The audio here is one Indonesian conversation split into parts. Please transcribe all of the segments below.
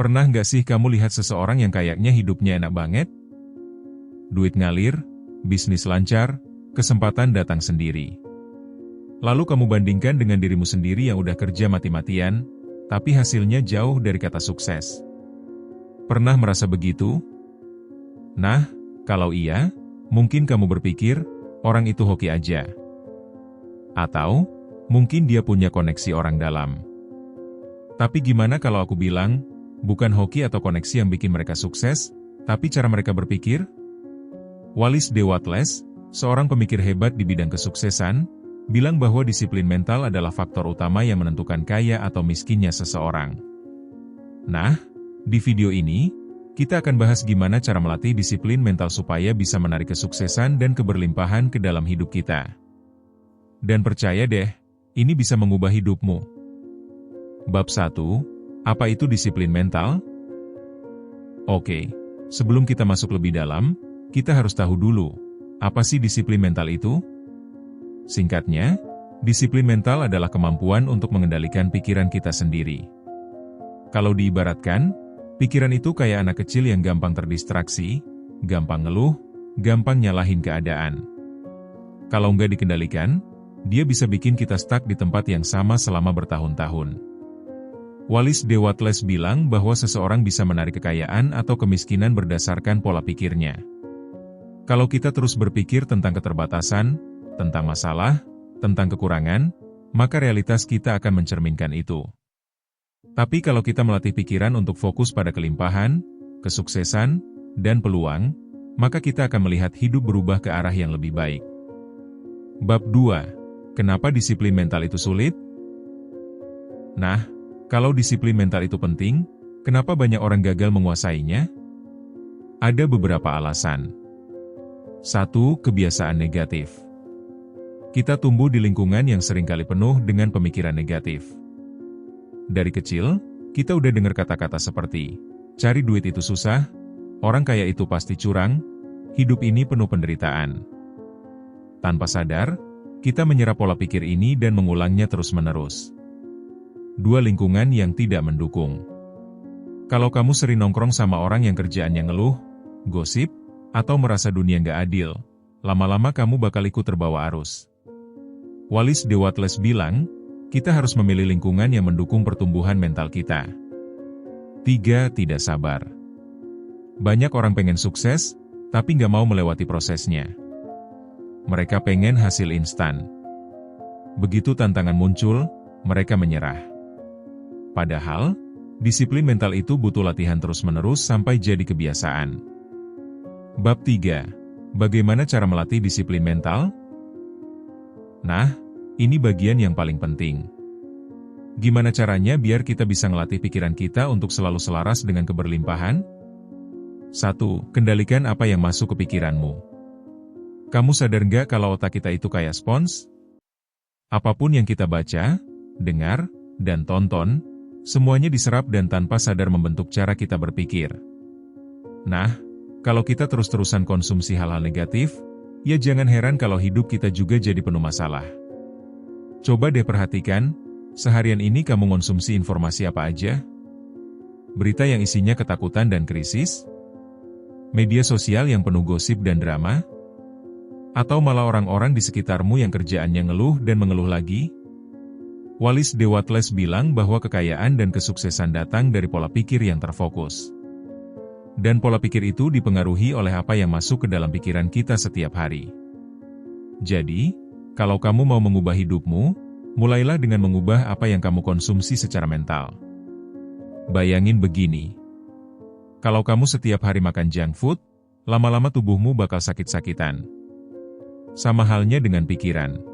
Pernah nggak sih kamu lihat seseorang yang kayaknya hidupnya enak banget? Duit ngalir, bisnis lancar, kesempatan datang sendiri. Lalu kamu bandingkan dengan dirimu sendiri yang udah kerja mati-matian, tapi hasilnya jauh dari kata sukses. Pernah merasa begitu? Nah, kalau iya, mungkin kamu berpikir, orang itu hoki aja. Atau, mungkin dia punya koneksi orang dalam. Tapi gimana kalau aku bilang, bukan hoki atau koneksi yang bikin mereka sukses, tapi cara mereka berpikir? Wallace D. Wattles, seorang pemikir hebat di bidang kesuksesan, bilang bahwa disiplin mental adalah faktor utama yang menentukan kaya atau miskinnya seseorang. Nah, di video ini, kita akan bahas gimana cara melatih disiplin mental supaya bisa menarik kesuksesan dan keberlimpahan ke dalam hidup kita. Dan percaya deh, ini bisa mengubah hidupmu. Bab 1, apa itu disiplin mental? Oke, sebelum kita masuk lebih dalam, kita harus tahu dulu, apa sih disiplin mental itu? Singkatnya, disiplin mental adalah kemampuan untuk mengendalikan pikiran kita sendiri. Kalau diibaratkan, pikiran itu kayak anak kecil yang gampang terdistraksi, gampang ngeluh, gampang nyalahin keadaan. Kalau nggak dikendalikan, dia bisa bikin kita stuck di tempat yang sama selama bertahun-tahun. Wallace D. Wattles bilang bahwa seseorang bisa menarik kekayaan atau kemiskinan berdasarkan pola pikirnya. Kalau kita terus berpikir tentang keterbatasan, tentang masalah, tentang kekurangan, maka realitas kita akan mencerminkan itu. Tapi kalau kita melatih pikiran untuk fokus pada kelimpahan, kesuksesan, dan peluang, maka kita akan melihat hidup berubah ke arah yang lebih baik. Bab 2. Kenapa disiplin mental itu sulit? Nah, kalau disiplin mental itu penting, kenapa banyak orang gagal menguasainya? Ada beberapa alasan. 1. Kebiasaan negatif. Kita tumbuh di lingkungan yang seringkali penuh dengan pemikiran negatif. Dari kecil, kita udah dengar kata-kata seperti, cari duit itu susah, orang kaya itu pasti curang, hidup ini penuh penderitaan. Tanpa sadar, kita menyerap pola pikir ini dan mengulangnya terus-menerus. 2. Lingkungan yang tidak mendukung. Kalau kamu sering nongkrong sama orang yang kerjaannya ngeluh, gosip, atau merasa dunia nggak adil, lama-lama kamu bakal ikut terbawa arus. Wallace D. Wattles bilang, kita harus memilih lingkungan yang mendukung pertumbuhan mental kita. 3. Tidak sabar. Banyak orang pengen sukses, tapi nggak mau melewati prosesnya. Mereka pengen hasil instan. Begitu tantangan muncul, mereka menyerah. Padahal, disiplin mental itu butuh latihan terus-menerus sampai jadi kebiasaan. Bab 3. Bagaimana cara melatih disiplin mental? Nah, ini bagian yang paling penting. Gimana caranya biar kita bisa ngelatih pikiran kita untuk selalu selaras dengan keberlimpahan? 1. Kendalikan apa yang masuk ke pikiranmu. Kamu sadar nggak kalau otak kita itu kayak spons? Apapun yang kita baca, dengar, dan tonton, semuanya diserap dan tanpa sadar membentuk cara kita berpikir. Nah, kalau kita terus-terusan konsumsi hal-hal negatif, ya jangan heran kalau hidup kita juga jadi penuh masalah. Coba deh perhatikan, seharian ini kamu konsumsi informasi apa aja? Berita yang isinya ketakutan dan krisis? Media sosial yang penuh gosip dan drama? Atau malah orang-orang di sekitarmu yang kerjaannya ngeluh dan mengeluh lagi? Wallace D. Wattles bilang bahwa kekayaan dan kesuksesan datang dari pola pikir yang terfokus. Dan pola pikir itu dipengaruhi oleh apa yang masuk ke dalam pikiran kita setiap hari. Jadi, kalau kamu mau mengubah hidupmu, mulailah dengan mengubah apa yang kamu konsumsi secara mental. Bayangin begini. Kalau kamu setiap hari makan junk food, lama-lama tubuhmu bakal sakit-sakitan. Sama halnya dengan pikiran.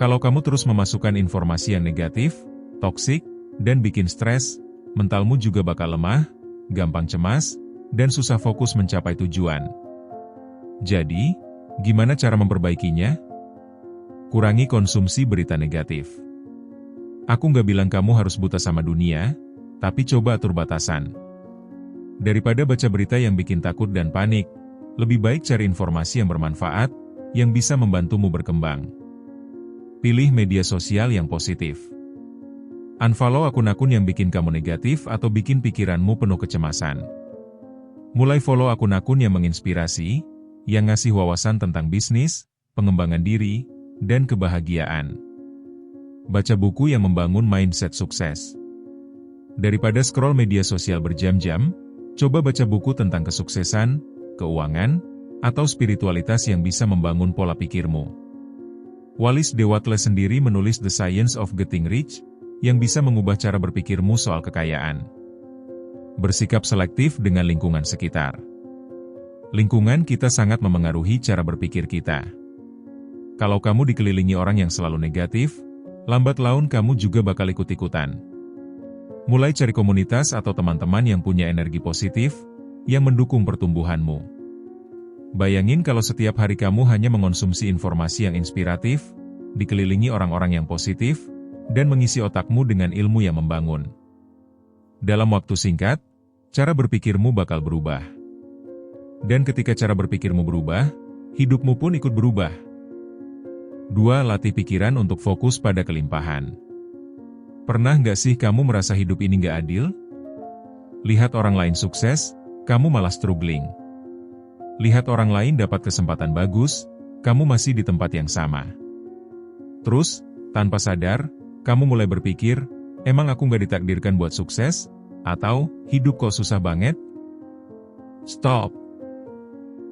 Kalau kamu terus memasukkan informasi yang negatif, toksik, dan bikin stres, mentalmu juga bakal lemah, gampang cemas, dan susah fokus mencapai tujuan. Jadi, gimana cara memperbaikinya? Kurangi konsumsi berita negatif. Aku nggak bilang kamu harus buta sama dunia, tapi coba atur batasan. Daripada baca berita yang bikin takut dan panik, lebih baik cari informasi yang bermanfaat, yang bisa membantumu berkembang. Pilih media sosial yang positif. Unfollow akun-akun yang bikin kamu negatif atau bikin pikiranmu penuh kecemasan. Mulai follow akun-akun yang menginspirasi, yang ngasih wawasan tentang bisnis, pengembangan diri, dan kebahagiaan. Baca buku yang membangun mindset sukses. Daripada scroll media sosial berjam-jam, coba baca buku tentang kesuksesan, keuangan, atau spiritualitas yang bisa membangun pola pikirmu. Wallace D. Wattles sendiri menulis The Science of Getting Rich, yang bisa mengubah cara berpikirmu soal kekayaan. Bersikap selektif dengan lingkungan sekitar. Lingkungan kita sangat memengaruhi cara berpikir kita. Kalau kamu dikelilingi orang yang selalu negatif, lambat laun kamu juga bakal ikut-ikutan. Mulai cari komunitas atau teman-teman yang punya energi positif, yang mendukung pertumbuhanmu. Bayangin kalau setiap hari kamu hanya mengonsumsi informasi yang inspiratif, dikelilingi orang-orang yang positif, dan mengisi otakmu dengan ilmu yang membangun. Dalam waktu singkat, cara berpikirmu bakal berubah. Dan ketika cara berpikirmu berubah, hidupmu pun ikut berubah. 2. Latih pikiran untuk fokus pada kelimpahan. Pernah nggak sih kamu merasa hidup ini nggak adil? Lihat orang lain sukses, kamu malah struggling. Lihat orang lain dapat kesempatan bagus, kamu masih di tempat yang sama. Terus, tanpa sadar, kamu mulai berpikir, emang aku nggak ditakdirkan buat sukses? Atau, hidup kok susah banget? Stop!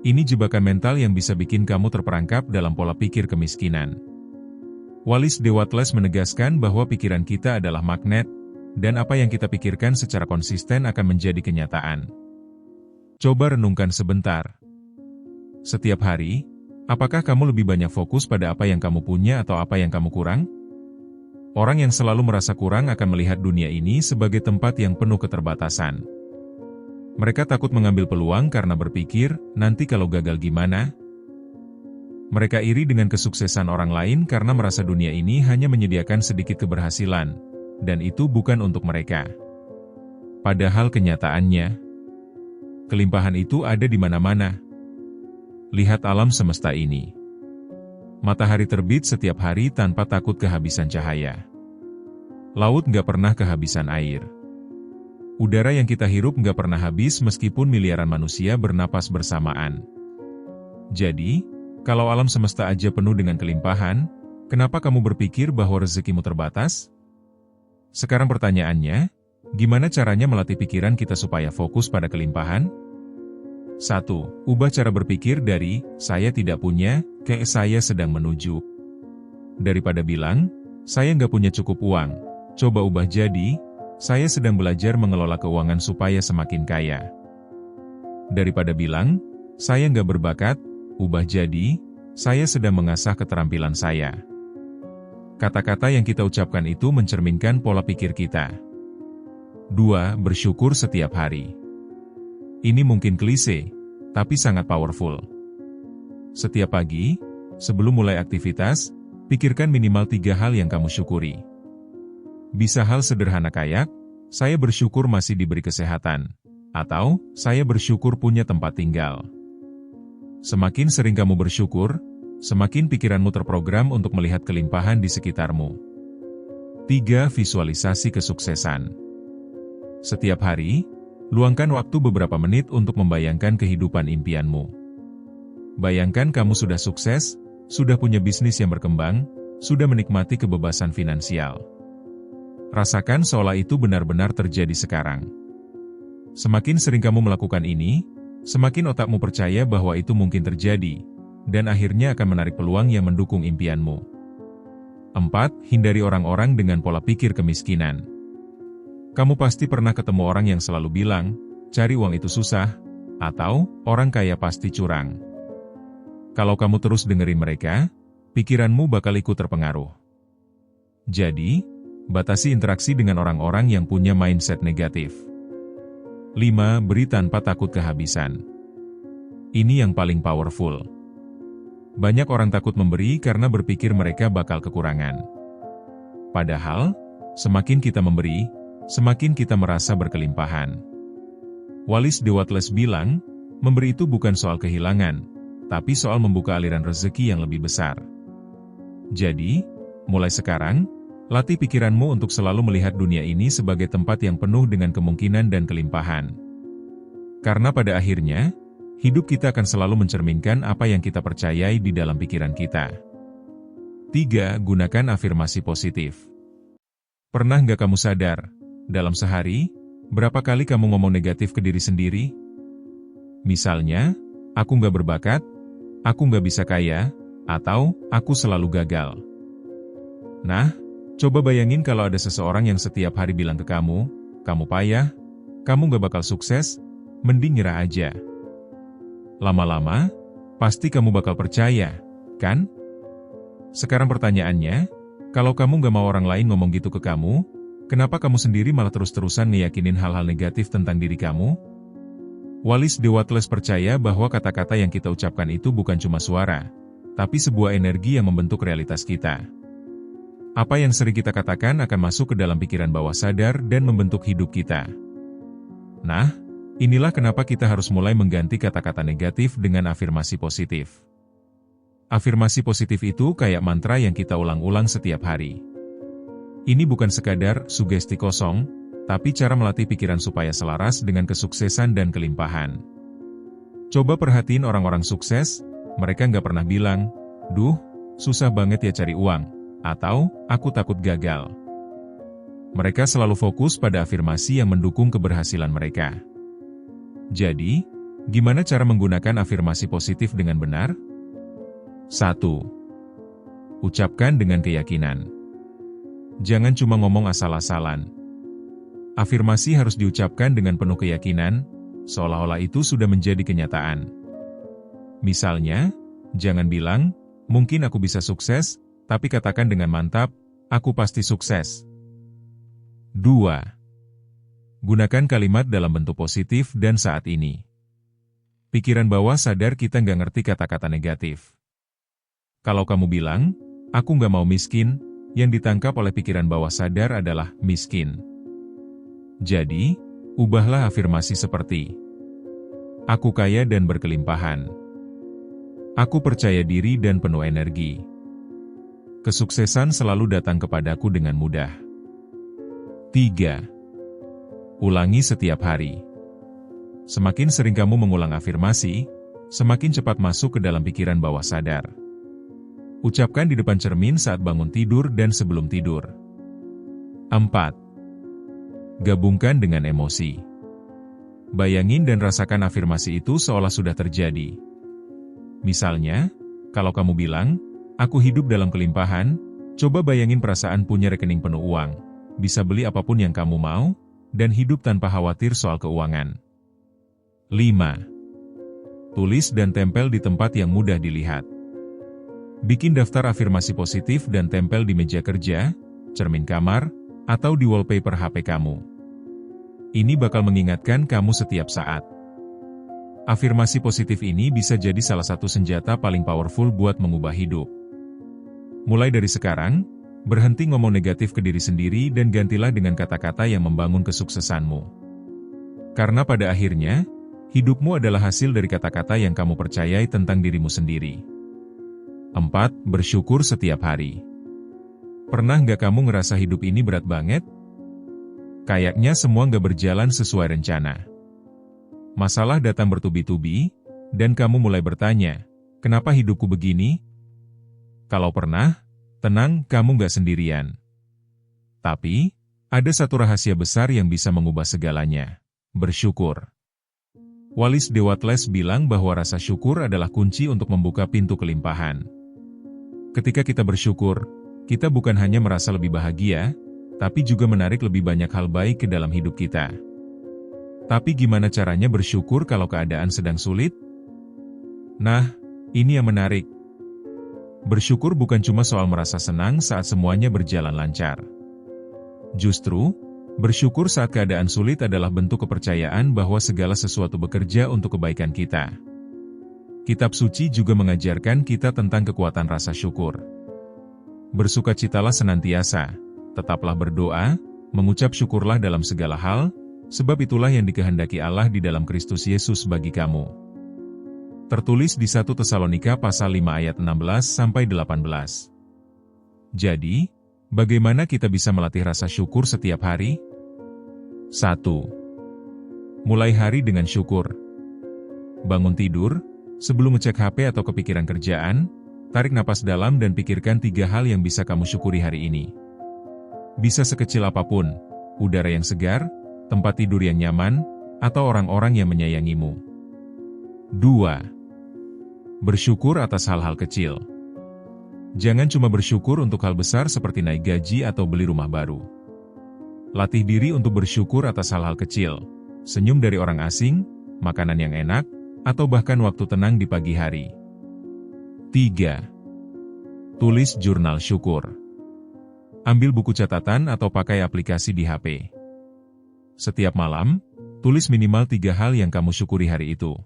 Ini jebakan mental yang bisa bikin kamu terperangkap dalam pola pikir kemiskinan. Wallace D. Wattles menegaskan bahwa pikiran kita adalah magnet, dan apa yang kita pikirkan secara konsisten akan menjadi kenyataan. Coba renungkan sebentar. Setiap hari, apakah kamu lebih banyak fokus pada apa yang kamu punya atau apa yang kamu kurang? Orang yang selalu merasa kurang akan melihat dunia ini sebagai tempat yang penuh keterbatasan. Mereka takut mengambil peluang karena berpikir, nanti kalau gagal gimana? Mereka iri dengan kesuksesan orang lain karena merasa dunia ini hanya menyediakan sedikit keberhasilan, dan itu bukan untuk mereka. Padahal kenyataannya, kelimpahan itu ada di mana-mana. Lihat alam semesta ini. Matahari terbit setiap hari tanpa takut kehabisan cahaya. Laut nggak pernah kehabisan air. Udara yang kita hirup nggak pernah habis meskipun miliaran manusia bernapas bersamaan. Jadi, kalau alam semesta aja penuh dengan kelimpahan, kenapa kamu berpikir bahwa rezekimu terbatas? Sekarang pertanyaannya, gimana caranya melatih pikiran kita supaya fokus pada kelimpahan? 1. Ubah cara berpikir dari, saya tidak punya, ke saya sedang menuju. Daripada bilang, saya nggak punya cukup uang, coba ubah jadi, saya sedang belajar mengelola keuangan supaya semakin kaya. Daripada bilang, saya nggak berbakat, ubah jadi, saya sedang mengasah keterampilan saya. Kata-kata yang kita ucapkan itu mencerminkan pola pikir kita. 2. Bersyukur setiap hari. Ini mungkin klise, tapi sangat powerful. Setiap pagi, sebelum mulai aktivitas, pikirkan minimal 3 hal yang kamu syukuri. Bisa hal sederhana kayak, saya bersyukur masih diberi kesehatan, atau saya bersyukur punya tempat tinggal. Semakin sering kamu bersyukur, semakin pikiranmu terprogram untuk melihat kelimpahan di sekitarmu. 3. Visualisasi kesuksesan. Setiap hari, luangkan waktu beberapa menit untuk membayangkan kehidupan impianmu. Bayangkan kamu sudah sukses, sudah punya bisnis yang berkembang, sudah menikmati kebebasan finansial. Rasakan seolah itu benar-benar terjadi sekarang. Semakin sering kamu melakukan ini, semakin otakmu percaya bahwa itu mungkin terjadi, dan akhirnya akan menarik peluang yang mendukung impianmu. 4. Hindari orang-orang dengan pola pikir kemiskinan. Kamu pasti pernah ketemu orang yang selalu bilang, cari uang itu susah, atau orang kaya pasti curang. Kalau kamu terus dengerin mereka, pikiranmu bakal ikut terpengaruh. Jadi, batasi interaksi dengan orang-orang yang punya mindset negatif. 5. Beri tanpa takut kehabisan. Ini yang paling powerful. Banyak orang takut memberi karena berpikir mereka bakal kekurangan. Padahal, semakin kita memberi, semakin kita merasa berkelimpahan. Wallace D. Wattles bilang, memberi itu bukan soal kehilangan, tapi soal membuka aliran rezeki yang lebih besar. Jadi, mulai sekarang, Latih pikiranmu untuk selalu melihat dunia ini sebagai tempat yang penuh dengan kemungkinan dan kelimpahan. Karena pada akhirnya, hidup kita akan selalu mencerminkan apa yang kita percayai di dalam pikiran kita. 3. Gunakan afirmasi positif. Pernah nggak kamu sadar, dalam sehari, berapa kali kamu ngomong negatif ke diri sendiri? Misalnya, aku nggak berbakat, aku nggak bisa kaya, atau aku selalu gagal. Nah, coba bayangin kalau ada seseorang yang setiap hari bilang ke kamu payah, kamu nggak bakal sukses, mending nyerah aja. Lama-lama, pasti kamu bakal percaya, kan? Sekarang pertanyaannya, kalau kamu nggak mau orang lain ngomong gitu ke kamu, kenapa kamu sendiri malah terus-terusan ngeyakinin hal-hal negatif tentang diri kamu? Wallace de Wattles percaya bahwa kata-kata yang kita ucapkan itu bukan cuma suara, tapi sebuah energi yang membentuk realitas kita. Apa yang sering kita katakan akan masuk ke dalam pikiran bawah sadar dan membentuk hidup kita. Nah, inilah kenapa kita harus mulai mengganti kata-kata negatif dengan afirmasi positif. Afirmasi positif itu kayak mantra yang kita ulang-ulang setiap hari. Ini bukan sekadar sugesti kosong, tapi cara melatih pikiran supaya selaras dengan kesuksesan dan kelimpahan. Coba perhatiin orang-orang sukses, mereka nggak pernah bilang, "Duh, susah banget ya cari uang," atau "aku takut gagal." Mereka selalu fokus pada afirmasi yang mendukung keberhasilan mereka. Jadi, gimana cara menggunakan afirmasi positif dengan benar? 1. Ucapkan dengan keyakinan. Jangan cuma ngomong asal-asalan. Afirmasi harus diucapkan dengan penuh keyakinan, seolah-olah itu sudah menjadi kenyataan. Misalnya, jangan bilang, "Mungkin aku bisa sukses," tapi katakan dengan mantap, "Aku pasti sukses." 2. Gunakan kalimat dalam bentuk positif dan saat ini. Pikiran bawah sadar kita nggak ngerti kata-kata negatif. Kalau kamu bilang, "Aku nggak mau miskin," yang ditangkap oleh pikiran bawah sadar adalah miskin. Jadi, ubahlah afirmasi seperti, "Aku kaya dan berkelimpahan. Aku percaya diri dan penuh energi. Kesuksesan selalu datang kepadaku dengan mudah." 3. Ulangi setiap hari. Semakin sering kamu mengulang afirmasi, semakin cepat masuk ke dalam pikiran bawah sadar. Ucapkan di depan cermin saat bangun tidur dan sebelum tidur. 4. Gabungkan dengan emosi. Bayangin dan rasakan afirmasi itu seolah sudah terjadi. Misalnya, kalau kamu bilang, "Aku hidup dalam kelimpahan," coba bayangin perasaan punya rekening penuh uang, bisa beli apapun yang kamu mau, dan hidup tanpa khawatir soal keuangan. 5. Tulis dan tempel di tempat yang mudah dilihat. Bikin daftar afirmasi positif dan tempel di meja kerja, cermin kamar, atau di wallpaper HP kamu. Ini bakal mengingatkan kamu setiap saat. Afirmasi positif ini bisa jadi salah satu senjata paling powerful buat mengubah hidup. Mulai dari sekarang, berhenti ngomong negatif ke diri sendiri dan gantilah dengan kata-kata yang membangun kesuksesanmu. Karena pada akhirnya, hidupmu adalah hasil dari kata-kata yang kamu percayai tentang dirimu sendiri. 4. Bersyukur setiap hari. Pernah nggak kamu ngerasa hidup ini berat banget? Kayaknya semua nggak berjalan sesuai rencana. Masalah datang bertubi-tubi, dan kamu mulai bertanya, "Kenapa hidupku begini?" Kalau pernah, tenang, kamu nggak sendirian. Tapi, ada satu rahasia besar yang bisa mengubah segalanya. Bersyukur. Wallace de Wattles bilang bahwa rasa syukur adalah kunci untuk membuka pintu kelimpahan. Ketika kita bersyukur, kita bukan hanya merasa lebih bahagia, tapi juga menarik lebih banyak hal baik ke dalam hidup kita. Tapi gimana caranya bersyukur kalau keadaan sedang sulit? Nah, ini yang menarik. Bersyukur bukan cuma soal merasa senang saat semuanya berjalan lancar. Justru, bersyukur saat keadaan sulit adalah bentuk kepercayaan bahwa segala sesuatu bekerja untuk kebaikan kita. Kitab suci juga mengajarkan kita tentang kekuatan rasa syukur. Bersukacitalah senantiasa, tetaplah berdoa, mengucap syukurlah dalam segala hal, sebab itulah yang dikehendaki Allah di dalam Kristus Yesus bagi kamu. Tertulis di 1 Tesalonika pasal 5 ayat 16-18. Jadi, Bagaimana kita bisa melatih rasa syukur setiap hari? 1. Mulai hari dengan syukur. Bangun tidur, sebelum ngecek HP atau kepikiran kerjaan, tarik napas dalam dan pikirkan 3 hal yang bisa kamu syukuri hari ini. Bisa sekecil apapun, udara yang segar, tempat tidur yang nyaman, atau orang-orang yang menyayangimu. 2. Bersyukur atas hal-hal kecil. Jangan cuma bersyukur untuk hal besar seperti naik gaji atau beli rumah baru. Latih diri untuk bersyukur atas hal-hal kecil, senyum dari orang asing, makanan yang enak, atau bahkan waktu tenang di pagi hari. 3. Tulis jurnal syukur. Ambil buku catatan atau pakai aplikasi di HP. Setiap malam, tulis minimal 3 hal yang kamu syukuri hari itu.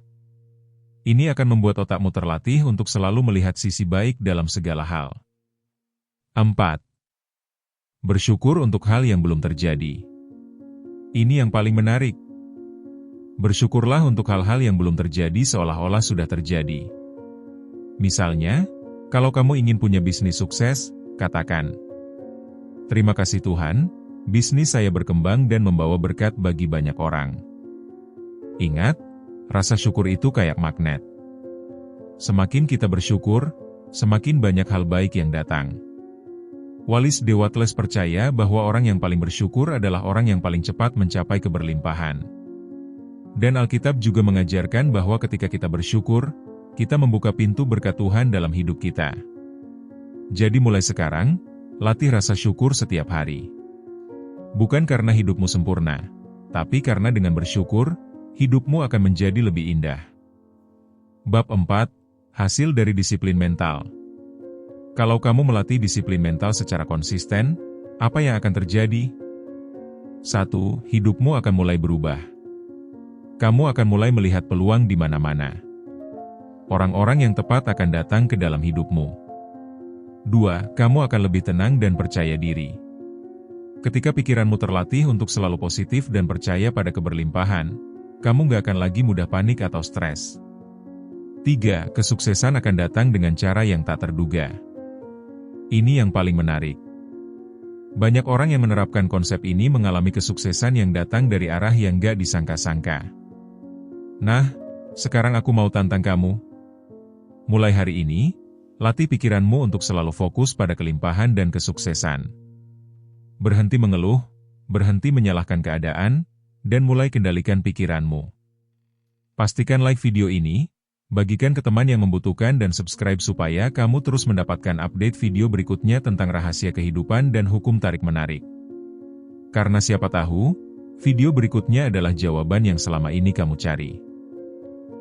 Ini akan membuat otakmu terlatih untuk selalu melihat sisi baik dalam segala hal. 4. Bersyukur untuk hal yang belum terjadi. Ini yang paling menarik. Bersyukurlah untuk hal-hal yang belum terjadi seolah-olah sudah terjadi. Misalnya, kalau kamu ingin punya bisnis sukses, katakan, "Terima kasih Tuhan, bisnis saya berkembang dan membawa berkat bagi banyak orang." Ingat, rasa syukur itu kayak magnet. Semakin kita bersyukur, semakin banyak hal baik yang datang. Wallace de Wattles percaya bahwa orang yang paling bersyukur adalah orang yang paling cepat mencapai keberlimpahan. Dan Alkitab juga mengajarkan bahwa ketika kita bersyukur, kita membuka pintu berkat Tuhan dalam hidup kita. Jadi mulai sekarang, latih rasa syukur setiap hari. Bukan karena hidupmu sempurna, tapi karena dengan bersyukur, hidupmu akan menjadi lebih indah. Bab 4. Hasil dari disiplin mental. Kalau kamu melatih disiplin mental secara konsisten, apa yang akan terjadi? 1. Hidupmu akan mulai berubah. Kamu akan mulai melihat peluang di mana-mana. Orang-orang yang tepat akan datang ke dalam hidupmu. 2. Kamu akan lebih tenang dan percaya diri. Ketika pikiranmu terlatih untuk selalu positif dan percaya pada keberlimpahan, kamu gak akan lagi mudah panik atau stres. 3. Kesuksesan akan datang dengan cara yang tak terduga. Ini yang paling menarik. Banyak orang yang menerapkan konsep ini mengalami kesuksesan yang datang dari arah yang gak disangka-sangka. Nah, sekarang aku mau tantang kamu. Mulai hari ini, latih pikiranmu untuk selalu fokus pada kelimpahan dan kesuksesan. Berhenti mengeluh, berhenti menyalahkan keadaan, dan mulai kendalikan pikiranmu. Pastikan like video ini, bagikan ke teman yang membutuhkan dan subscribe supaya kamu terus mendapatkan update video berikutnya tentang rahasia kehidupan dan hukum tarik-menarik. Karena siapa tahu, video berikutnya adalah jawaban yang selama ini kamu cari.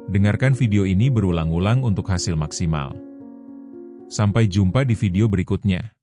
Dengarkan video ini berulang-ulang untuk hasil maksimal. Sampai jumpa di video berikutnya.